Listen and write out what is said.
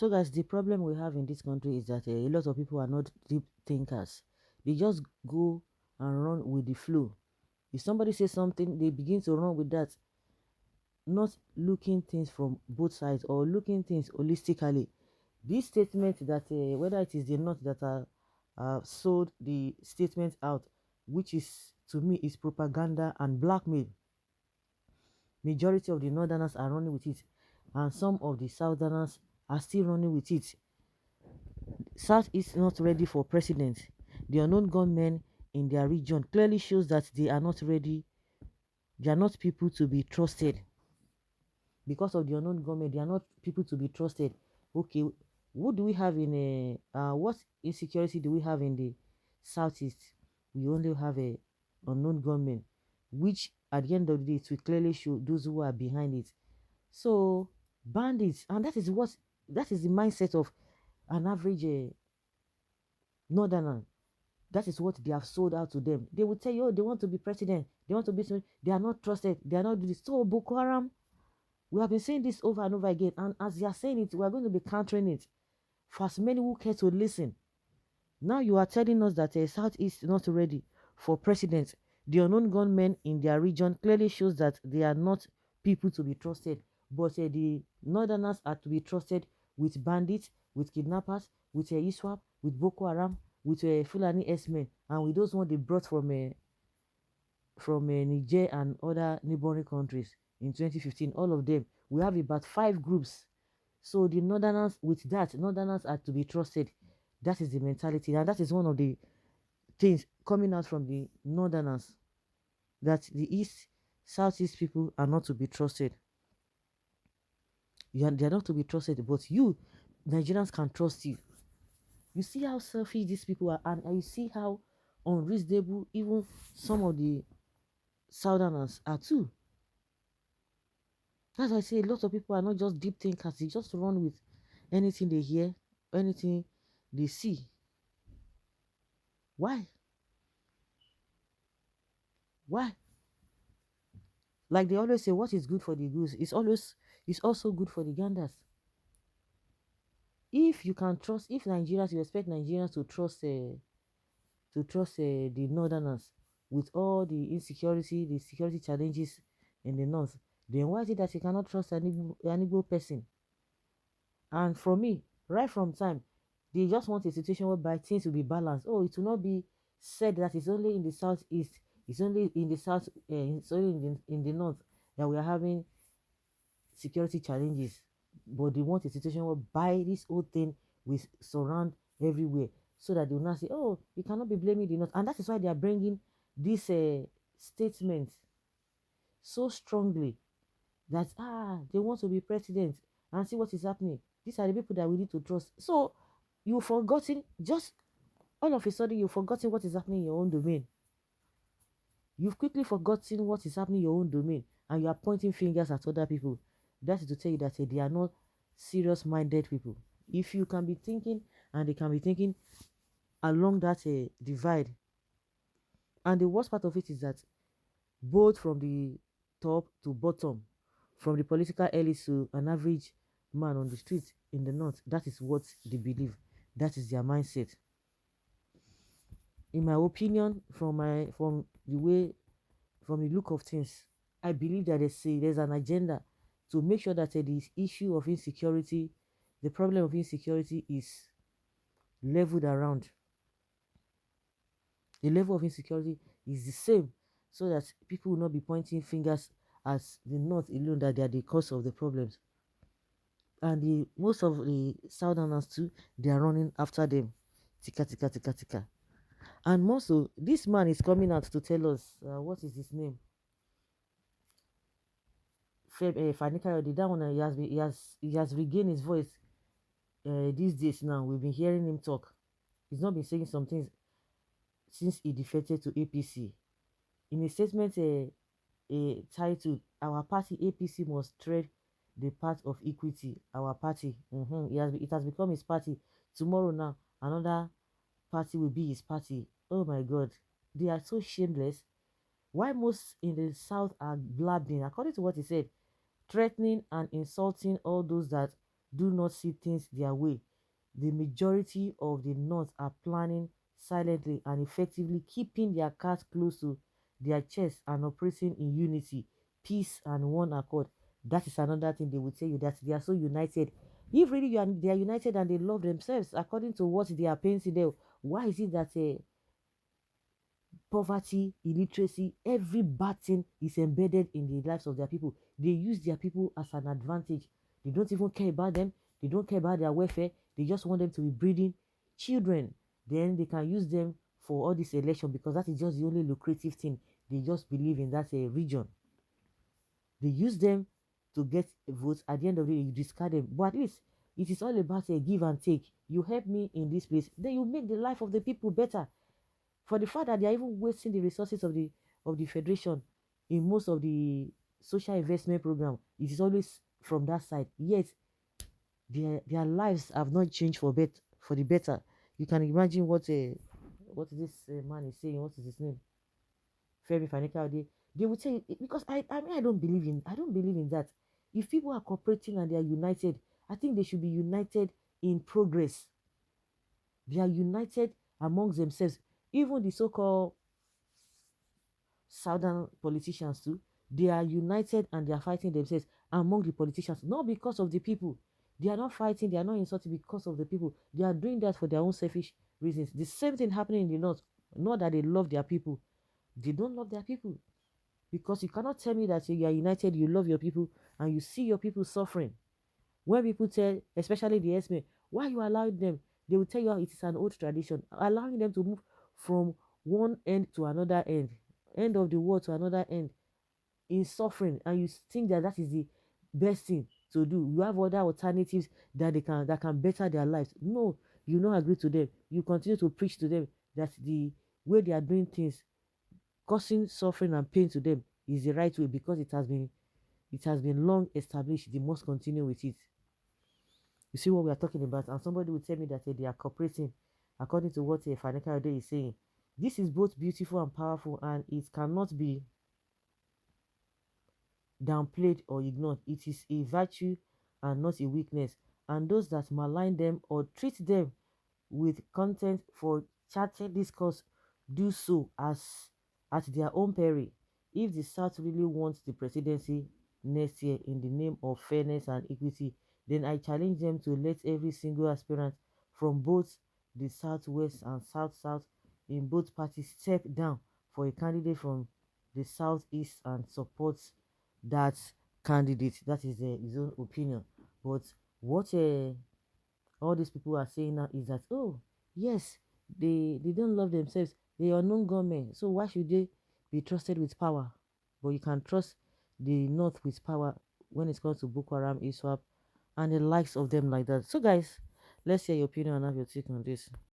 So, guys, the problem we have in this country is that a lot of people are not deep thinkers. They just go and run with the flow. If somebody says something, they begin to run with that, not looking things from both sides or looking things holistically. This statement that whether it is the North that are sold the statement out, which is to me is propaganda and blackmail. Majority of the Northerners are running with it, and some of the Southerners are still running with it. South is not ready for president. The unknown gunmen in their region clearly shows that they are not ready. They are not people to be trusted. Because of the unknown government, they are not people to be trusted. Okay, what do we have in a what insecurity do we have in the southeast? We only have a unknown government, which at the end of the day it will clearly show those who are behind it. So bandits, and that is the mindset of an average northerner. That is what they have sold out to them. They will tell you, oh, they want to be president, they want to be, they are not trusted, they are not doing this. So Boko Haram, we have been saying this over and over again, and as you are saying it, we are going to be countering it for as many who care to listen. Now you are telling us that Southeast is not ready for president. The unknown gunmen in their region clearly shows that they are not people to be trusted, but the Northerners are to be trusted with bandits, with kidnappers, with ISWAP, with Boko Haram, with Fulani S-men, and with those ones they brought from Niger and other neighboring countries in 2015. All of them, we have about 5 groups. So the Northerners, with that, Northerners are to be trusted. That is the mentality, and that is one of the things coming out from the Northerners, that the East, Southeast people are not to be trusted. They are not to be trusted, but you, Nigerians, can trust you. You see how selfish these people are, and you see how unreasonable even some of the Southerners are too. That's why I say a lot of people are not just deep thinkers, they just run with anything they hear, anything they see. Why? Why? Like they always say, what is good for the goose is also good for the ganders. If you can trust, if Nigerians, you expect Nigerians to trust the Northerners with all the security challenges in the north, then why is it that you cannot trust an Igbo person? And for me, right from time, they just want a situation whereby things will be balanced. Oh, it will not be said that it's only in the southeast, it's only in the south, it's only in the north that we are having security challenges. But they want a situation whereby this whole thing will surround everywhere, so that they will not say, oh, you cannot be blaming the north. And that is why they are bringing this statement so strongly that they want to be president and see what is happening. These are the people that we need to trust. So you've forgotten, just all of a sudden you've forgotten what is happening in your own domain. You've quickly forgotten what is happening in your own domain, and you are pointing fingers at other people. That is to tell you that they are not serious minded people. If you can be thinking and they can be thinking along that divide, and the worst part of it is that both from the top to bottom, from the political elites to an average man on the street in the north, that is what they believe. That is their mindset. In my opinion, from the look of things, I believe that there's an agenda to make sure that the issue of insecurity, the problem of insecurity is leveled around. The level of insecurity is the same, so that people will not be pointing fingers as the north alone that they are the cause of the problems. And the most of the southerners too, they are running after them. Tika tika tika tika. And more so, this man is coming out to tell us what is his name? Fani Kayode. That one he has regained his voice these days now. We've been hearing him talk. He's not been saying some things since he defected to APC. In a statement titled "Our Party APC must tread the path of equity." Our party, it has become his party. Tomorrow now, another party will be his party. Oh my God, they are so shameless. Why most in the south are blabbing, according to what he said, threatening and insulting all those that do not see things their way. The majority of the North are planning silently and effectively, keeping their cards close to their chest and operating in unity, peace, and one accord. That is another thing they will tell you, that they are so united. If really they are united and they love themselves according to what they are painting there, why is it that poverty, illiteracy, every bad thing is embedded in the lives of their people? They use their people as an advantage. They don't even care about them. They don't care about their welfare. They just want them to be breeding children. Then they can use them for all this election, because that is just the only lucrative thing. They just believe in that region. They use them to get votes. At the end of the day, you discard them. But at least it is all about a give and take. You help me in this place, then you make the life of the people better. For the fact that they are even wasting the resources of the federation in most of the social investment program, it is always from that side. Yet their lives have not changed for the better. You can imagine what this man is saying. What is his name? Femi Fanikaude. They will say, because I mean, I don't believe in that. If people are cooperating and they are united, I think they should be united in progress. They are united amongst themselves. Even the so-called southern politicians too, they are united and they are fighting themselves among the politicians, not because of the people. They are not fighting, they are not insulting because of the people. They are doing that for their own selfish reasons. The same thing happening in the north. Not that they love their people, they don't love their people. Because you cannot tell me that you are united, you love your people, and you see your people suffering. When people tell, especially the S-men, why you allowing them, they will tell you it is an old tradition, allowing them to move from one end to another end of the world to another end in suffering, and you think that that is the best thing to do. You have other alternatives that can better their lives. No, you don't agree to them. You continue to preach to them that the way they are doing things, causing suffering and pain to them, is the right way, because it has been long established. They must continue with it. You see what we are talking about? And somebody will tell me that they are cooperating according to what Financial Day is saying. This is both beautiful and powerful, and it cannot be downplayed or ignored. It is a virtue and not a weakness. And those that malign them or treat them with contempt for charging discourse do so as at their own peril. If the South really wants the presidency next year in the name of fairness and equity, then I challenge them to let every single aspirant from both the Southwest and South in both parties step down for a candidate from the Southeast and support that candidate. That is his own opinion. But what all these people are saying now is that, oh yes, they don't love themselves, they are non government, so why should they be trusted with power? But you can trust the north with power when it comes to Boko Haram, ISWAP, and the likes of them like that. So guys, let's hear your opinion and have your take on this.